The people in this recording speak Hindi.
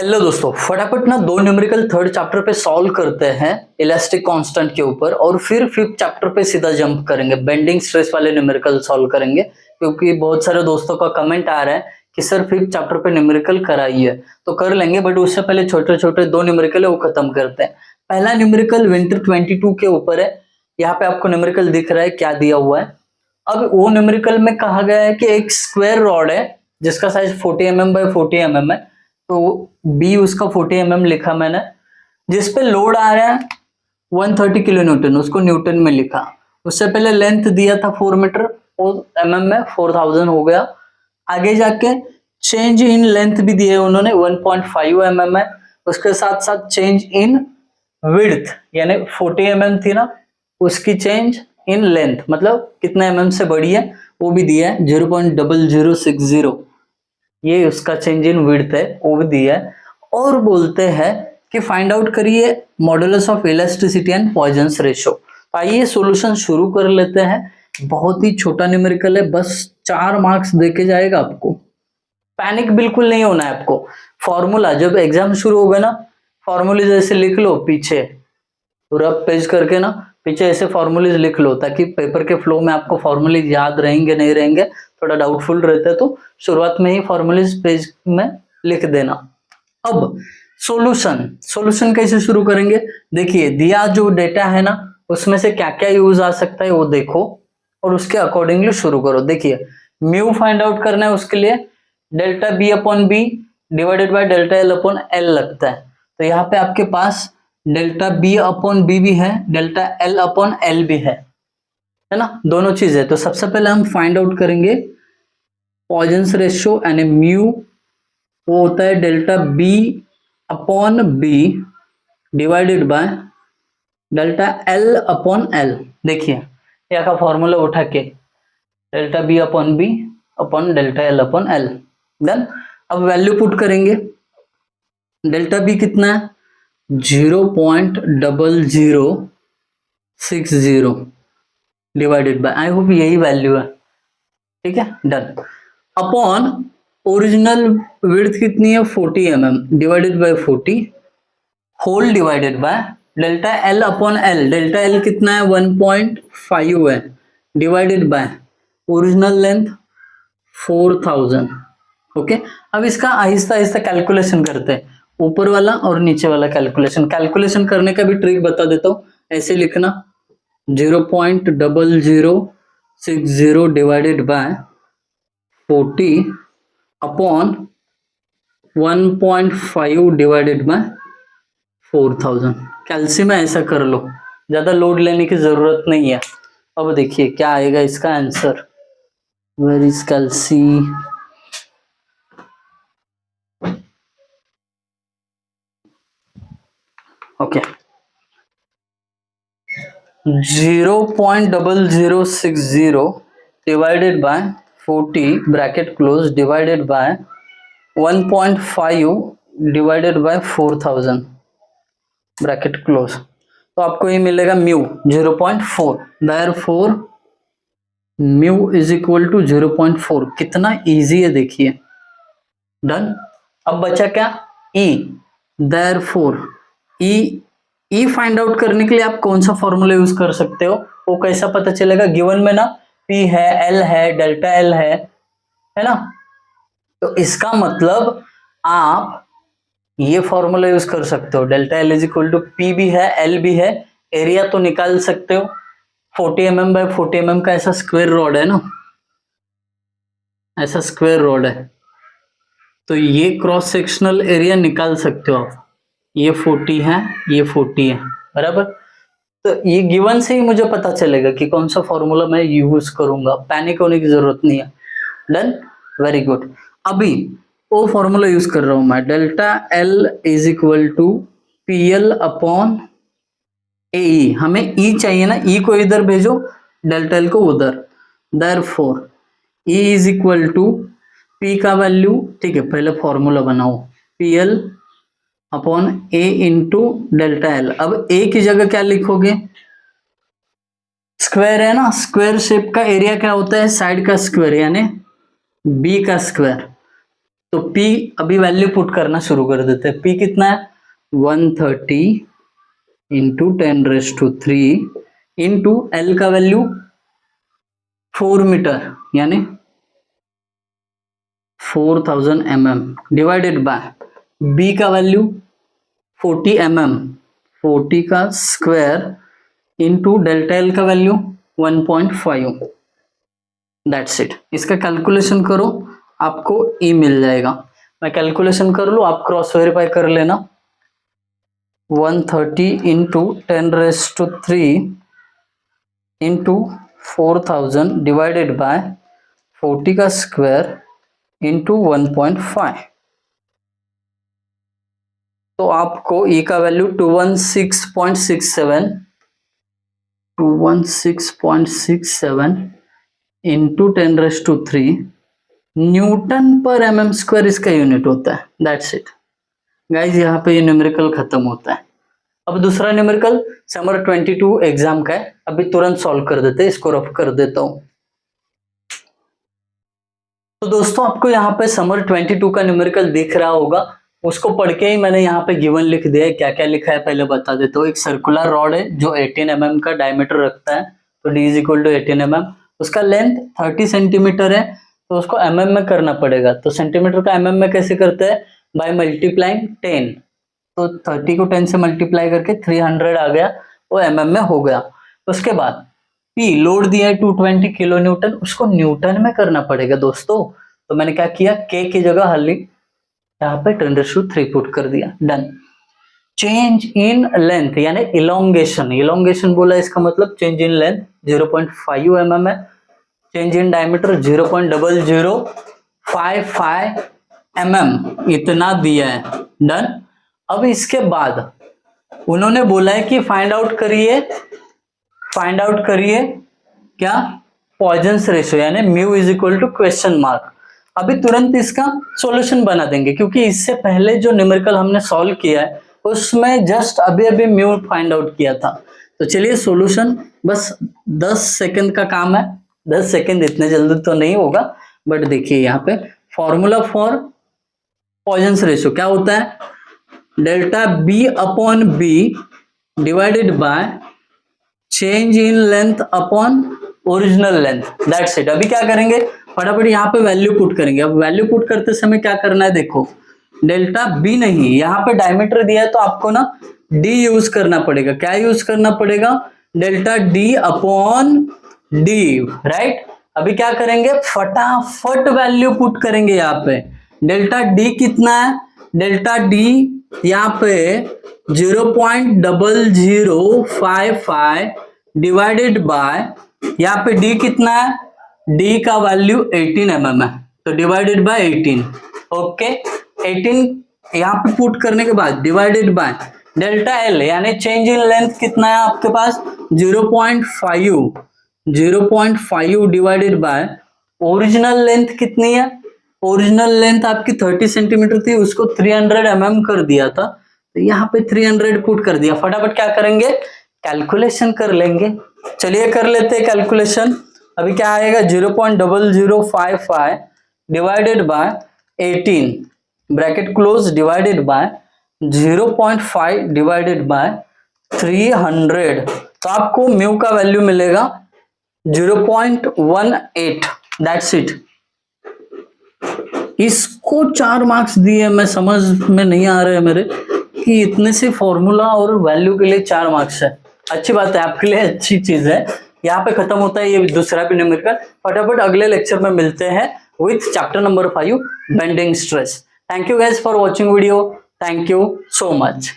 हेलो दोस्तों, फटाफट ना दो न्यूमेरिकल थर्ड चैप्टर पे सॉल्व करते हैं इलास्टिक कांस्टेंट के ऊपर और फिर फिफ्थ चैप्टर पे सीधा जंप करेंगे। बेंडिंग स्ट्रेस वाले न्यूमेरिकल सॉल्व करेंगे क्योंकि बहुत सारे दोस्तों का कमेंट आ रहा है कि सर फिफ्थ चैप्टर पे न्यूमेरिकल कराइए, तो कर लेंगे बट उससे पहले छोटे छोटे दो न्यूमेरिकल है वो खत्म करते हैं। पहला न्यूमेरिकल विंटर 22 के ऊपर है। यहाँ पे आपको न्यूमेरिकल दिख रहा है क्या दिया हुआ है। अब वो न्यूमेरिकल में कहा गया है कि एक स्क्वायर रॉड है जिसका साइज 40 mm बाय 40 mm है, तो बी उसका 40 mm लिखा मैंने, जिसपे लोड आ रहा है 130 किलो न्यूटन, उसको न्यूटन में लिखा। उससे पहले लेंथ दिया था 4 मीटर और mm में 4000 हो गया। आगे जाके चेंज इन लेंथ भी दिए उन्होंने 1.5 mm है। उसके साथ साथ चेंज इन विड्थ यानी 40 mm थी ना, उसकी चेंज इन लेंथ मतलब कितना mm से बड़ी है वो भी दिया है 0.0060, ये उसका चेंज इन विड्थ है वो भी दिया है। और बोलते हैं कि फाइंड आउट करिए modulus of elasticity and Poisson's ratio. आइए सॉल्यूशन शुरू कर लेते हैं। बहुत ही छोटा न्यूमेरिकल है, बस 4 मार्क्स देके जाएगा आपको। पैनिक बिल्कुल नहीं होना है आपको। फॉर्मूला जब एग्जाम शुरू होगा ना, फॉर्मूले जैसे लिख लो पीछे, पूरा पेज करके ना पीछे ऐसे फॉर्मूलेज लिख लो ताकि पेपर के फ्लो में आपको फॉर्मूलेज याद रहेंगे नहीं रहेंगे, थोड़ा डाउटफुल रहता है तो शुरुआत में ही फॉर्मूलेज पेज में लिख देना। अब सॉल्यूशन कैसे शुरू करेंगे, देखिए दिया जो डेटा है ना उसमें से क्या क्या यूज आ सकता है वो देखो और उसके अकॉर्डिंगली शुरू करो। देखिए म्यू फाइंड आउट करना है, उसके लिए delta B upon B divided by delta L upon L लगता है। तो यहाँ पे आपके पास डेल्टा बी अपॉन बी भी है, डेल्टा एल अपॉन एल भी है ना, दोनों चीज है। तो सबसे पहले हम फाइंड आउट करेंगे पॉइजन्स रेशियो यानी म्यू, वो होता है delta B upon B divided by delta L upon L. देखिए यहाँ का फॉर्मूला उठा के delta B upon B upon delta L upon L, done. अब वैल्यू पुट करेंगे, डेल्टा बी कितना है 0.0060 डिवाइडेड बाय, आई होप यही वैल्यू है, ठीक है, डन। अपॉन ओरिजिनल विड्थ कितनी है 40 mm divided by 40 whole divided by delta L upon L, delta L कितना है 1.5 है divided by original length 4000। Okay, अब इसका आहिस्ता आहिस्ता कैलकुलेशन करते हैं, ऊपर वाला और नीचे वाला कैलकुलेशन करने का भी ट्रिक बता देता हूँ। ऐसे लिखना 0.0060 divided by 40 upon 1.5 divided by 4000। कैल्सी में ऐसा कर लो, ज्यादा लोड लेने की जरूरत नहीं है। अब देखिए क्या आएगा इसका answer, where is calci, okay 0.0060 divided by 40 bracket close divided by 1.5 divided by 4000 bracket close, तो आपको ये मिलेगा mu 0.4, therefore mu is equal to 0.4। कितना इजी है देखिए, डन। अब बचा क्या E, therefore E find out करने के लिए आप कौन सा फॉर्मूला यूज कर सकते हो, वो कैसा पता चलेगा, गिवन में ना पी है, एल है, डेल्टा एल है ना, तो इसका मतलब आप ये फॉर्मूला यूज कर सकते हो, delta L is equal to P भी है एल भी है, एरिया तो निकाल सकते हो 40 mm बाय 40 mm का ऐसा स्क्वायर रॉड है ना, ऐसा स्क्वायर रॉड है, तो ये क्रॉस सेक्शनल एरिया निकाल सकते हो आप, ये 40 है ये 40 है बराबर। तो ये गिवन से ही मुझे पता चलेगा कि कौन सा फॉर्मूला मैं यूज करूंगा, पैनिक होने की जरूरत नहीं है, डन, वेरी गुड। अभी वो फॉर्मूला यूज कर रहा हूं मैं, delta L is equal to P L upon A, हमें ई चाहिए ना, ई को इधर भेजो डेल्टा एल को उधर, therefore E is equal to P का वैल्यू, ठीक है पहले फॉर्मूला बनाओ, P L upon A into delta L. अब ए की जगह क्या लिखोगे, स्क्वायर है ना, स्क्वायर शेप का एरिया क्या होता है, साइड का स्क्वायर यानी बी का स्क्वायर, तो P अभी वैल्यू पुट करना शुरू कर देते हैं। P कितना है 130 इंटू 10⁻³ इंटू L का वैल्यू 4 मीटर यानी 4000 mm डिवाइडेड बाय B का वैल्यू 40 mm 40 का स्क्वायर इंटू डेल्टा L का वैल्यू 1.5। That's it. इसका कैलकुलेशन करो, आपको E मिल जाएगा। मैं कैलकुलेशन कर लूँ, आप क्रॉस वेरीफाई कर लेना। 130 इंटू 10⁻³ इंटू 4000 डिवाइडेड बाय 40 का स्क्वायर इंटू 1.5, तो आपको E का वैल्यू 216.67 इंटू 10⁻³ न्यूटन पर mm² इसका यूनिट होता है। दैट्स इट गाइज, यहाँ पे ये न्यूमेरिकल खत्म होता है। अब दूसरा न्यूमेरिकल समर 22 एग्जाम का है, अभी तुरंत सॉल्व कर देते हैं। इसको रफ कर देता हूं। तो दोस्तों आपको यहाँ पे समर 22 का न्यूमेरिकल दिख रहा होगा, उसको पढ़ के ही मैंने यहाँ पे गिवन लिख दिया है। क्या क्या लिखा है पहले बता देता हूँ। एक सर्कुलर रॉड है जो 18 mm का डायमीटर रखता है, तो D = 18 mm। उसका लेंथ 30 सेंटीमीटर है, तो उसको mm में करना पड़ेगा। तो सेंटीमीटर का mm में कैसे करते हैं, बाय मल्टीप्लाइंग 10। तो 30 को 10 से मल्टीप्लाई करके 300 आ गया, वो mm में हो गया। उसके बाद P लोड दिया है 220 किलो न्यूटन, उसको न्यूटन में करना पड़ेगा दोस्तों। तो मैंने क्या किया, K की जगह हाली यहाँ पे 10⁻³ पुट कर दिया। डन। चेंज इन लेंथ यानी इलोंगेशन, इलोंगेशन बोला इसका मतलब चेंज इन लेंथ 0.5 mm है, चेंज इन डायमीटर 0.0055 mm इतना दिया है। डन। अब इसके बाद उन्होंने बोला है कि फाइंड आउट करिए क्या, पॉइजन्स रेशियो यानी म्यू = क्वेश्चन मार्क। अभी तुरंत इसका सॉल्यूशन बना देंगे, क्योंकि इससे पहले जो न्यूमेरिकल हमने सॉल्व किया है उसमें जस्ट अभी म्यू फाइंड आउट किया था। तो चलिए सॉल्यूशन, बस 10 सेकंड का काम है। 10 सेकंड इतने जल्दी तो नहीं होगा, बट देखिए यहाँ पे फॉर्मूला फॉर पॉइजन्स रेशियो क्या होता है, delta B/B divided by change in length upon original length. That's it. अभी क्या करेंगे, फटाफट यहाँ पे वैल्यू पुट करेंगे। अब वैल्यू पुट करते समय क्या करना है, देखो डेल्टा B नहीं, यहाँ पे डायमीटर दिया है तो आपको ना D यूज करना पड़ेगा। क्या यूज करना पड़ेगा, डेल्टा D/D, राइट। अभी क्या करेंगे, फटाफट वैल्यू पुट करेंगे। यहाँ पे डेल्टा D कितना है, डेल्टा D यहाँ पे 0.0055 डिवाइडेड बाय, यहाँ पे D कितना है, D का वैल्यू 18 mm है, तो डिवाइडेड बाय 18। ओके, 18 यहाँ पे पुट करने के बाद डिवाइडेड बाय डेल्टा L यानी चेंज इन लेंथ कितना है आपके पास 0.5 डिवाइडेड बाय ओरिजिनल लेंथ कितनी है, ओरिजिनल लेंथ आपकी 30 सेंटीमीटर थी, उसको 300 mm कर दिया था, तो यहाँ पे 300 पुट कर दिया। फटाफट क्या करेंगे, कैलकुलेशन कर लेंगे। चलिए कर लेते हैं कैलकुलेशन। अभी क्या आएगा, 0.0055 divided by 18 bracket close divided by 0.5 divided by 300, तो आपको म्यू का वैल्यू मिलेगा 0.18। That's it. इसको 4 मार्क्स दिए, मैं समझ में नहीं आ रहे मेरे कि इतने से फॉर्मूला और वैल्यू के लिए 4 मार्क्स है। अच्छी बात है, आपके लिए अच्छी चीज है। यहाँ पे खत्म होता है ये दूसरा भी न्यूमेरिकल। फटाफट अगले लेक्चर में मिलते हैं with chapter number 5 bending stress. Thank you guys for watching video. Thank you so much.